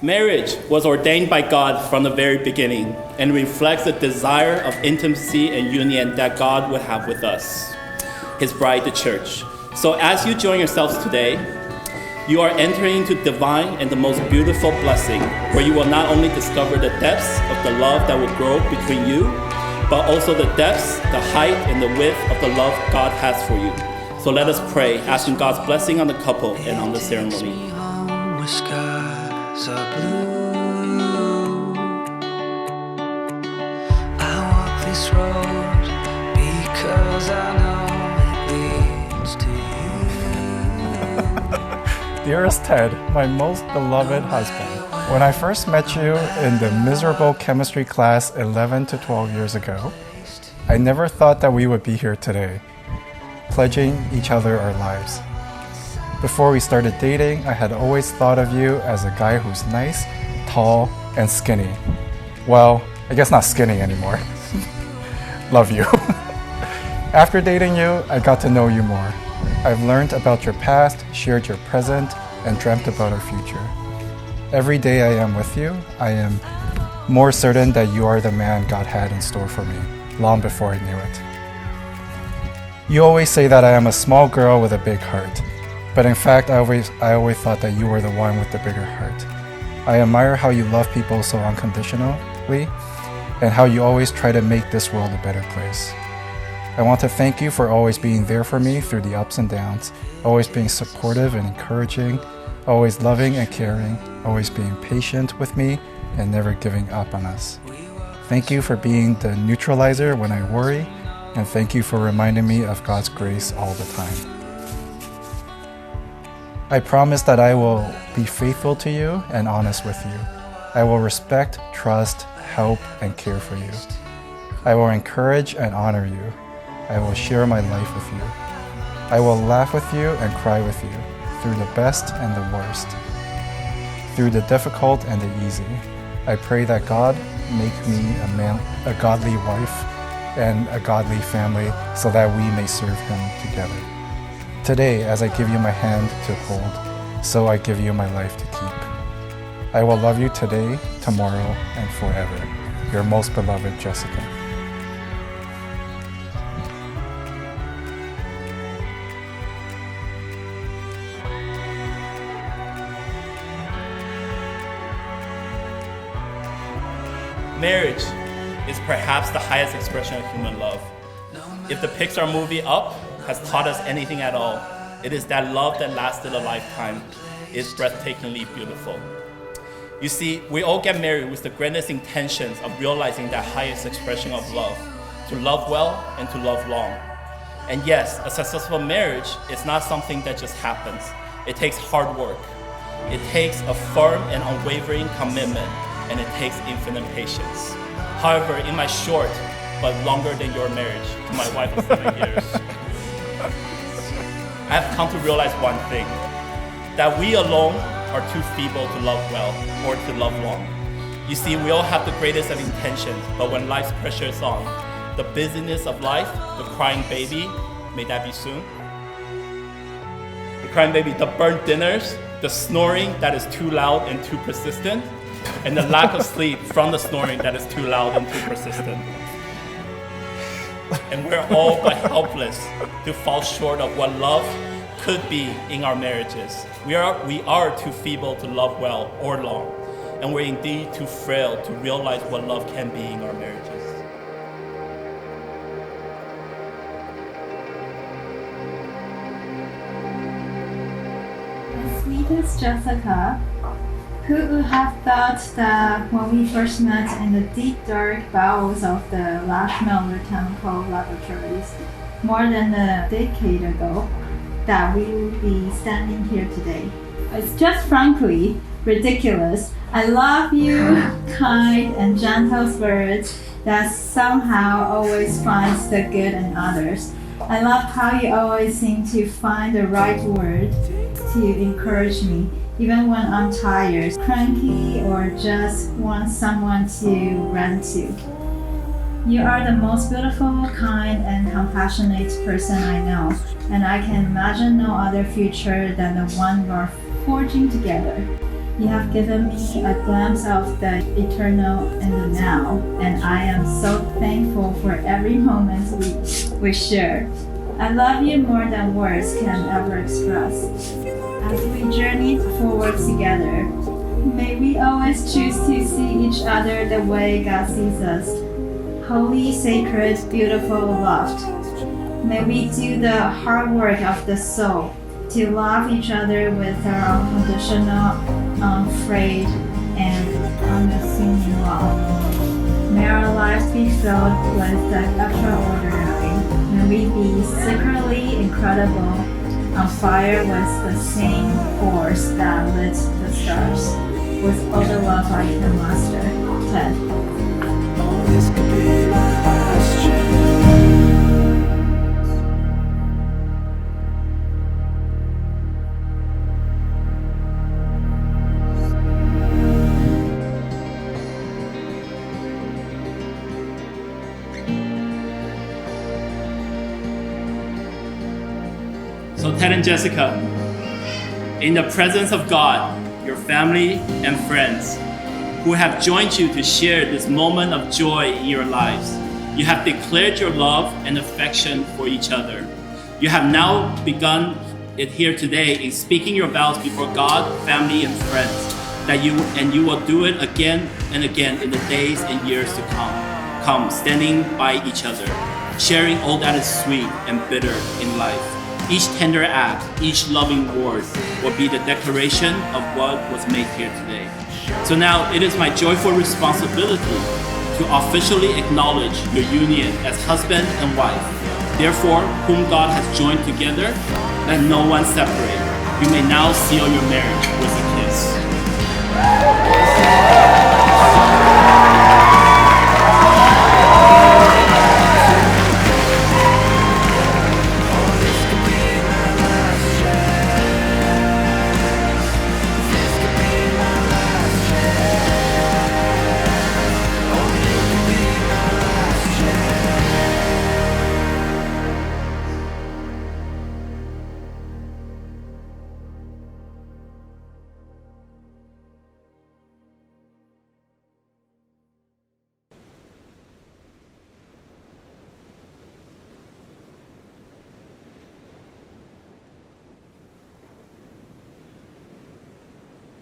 Marriage was ordained by God from the very beginning and reflects the desire of intimacy and union that God would have with us, His bride, the church. So as you join yourselves today, you are entering into divine and the most beautiful blessing, where you will not only discover the depths of the love that will grow between you, but also the depths, the height, and the width of the love God has for you. So let us pray, asking God's blessing on the couple and on the ceremony. Are blue. I walk this road because I know it leads to you. Dearest Ted, my most beloved husband, when I first met you in the miserable chemistry class 11 to 12 years ago, I never thought that we would be here today, pledging each other our lives. Before we started dating, I had always thought of you as a guy who's nice, tall, and skinny. Well, I guess not skinny anymore. Love you. After dating you, I got to know you more. I've learned about your past, shared your present, and dreamt about our future. Every day I am with you, I am more certain that you are the man God had in store for me, long before I knew it. You always say that I am a small girl with a big heart. But in fact, I always thought that you were the one with the bigger heart. I admire how you love people so unconditionally, and how you always try to make this world a better place. I want to thank you for always being there for me through the ups and downs, always being supportive and encouraging, always loving and caring, always being patient with me, and never giving up on us. Thank you for being the neutralizer when I worry, and thank you for reminding me of God's grace all the time. I promise that I will be faithful to you and honest with you. I will respect, trust, help, and care for you. I will encourage and honor you. I will share my life with you. I will laugh with you and cry with you, through the best and the worst, through the difficult and the easy. I pray that God make me a godly wife and a godly family, so that we may serve Him together. Today, as I give you my hand to hold, so I give you my life to keep. I will love you today, tomorrow, and forever. Your most beloved Jessica. Marriage is perhaps the highest expression of human love. If the Pixar movie Up has taught us anything at all, it is that love that lasted a lifetime is breathtakingly beautiful. You see, we all get married with the grandest intentions of realizing that highest expression of love, to love well and to love long. And yes, a successful marriage is not something that just happens. It takes hard work. It takes a firm and unwavering commitment, and it takes infinite patience. However, in my short but longer than your marriage to my wife of 7 years, I have come to realize one thing, that we alone are too feeble to love well or to love long. You see, we all have the greatest of intentions, but when life's pressure is on, the busyness of life, the crying baby, may that be soon? The crying baby, the burnt dinners, the snoring that is too loud and too persistent, and the lack of sleep from the snoring that is too loud and too persistent. And we're all but helpless to fall short of what love could be in our marriages. We are too feeble to love well or long, and we're indeed too frail to realize what love can be in our marriages. The sweetest Jessica, who would have thought that when we first met in the deep dark bowels of the Lashmiller Chemical Laboratories more than a decade ago, that we would be standing here today. It's just frankly ridiculous. I love you, kind and gentle spirit that somehow always finds the good in others. I love how you always seem to find the right word to encourage me, even when I'm tired, cranky, or just want someone to rant to. You are the most beautiful, kind, and compassionate person I know, and I can imagine no other future than the one we're forging together. You have given me a glimpse of the eternal in the now, and I am so thankful for every moment we share. I love you more than words can ever express. As we journey forward together, may we always choose to see each other the way God sees us. Holy, sacred, beautiful, loved. May we do the hard work of the soul to love each other with our unconditional, unafraid, and unassuming love. May our lives be filled with the extraordinary. May we be secretly incredible, on fire with the same force that lit the stars, with all the love I can muster. Ted. This could be my last chance. So Ted and Jessica, in the presence of God, your family and friends who have joined you to share this moment of joy in your lives, you have declared your love and affection for each other. You have now begun it here today in speaking your vows before God, family, and friends, that you will do it again and again in the days and years to come, standing by each other, sharing all that is sweet and bitter in life. Each tender act, each loving word will be the declaration of what was made here today. So now it is my joyful responsibility to officially acknowledge your union as husband and wife. Therefore, whom God has joined together, let no one separate. You may now seal your marriage with a kiss.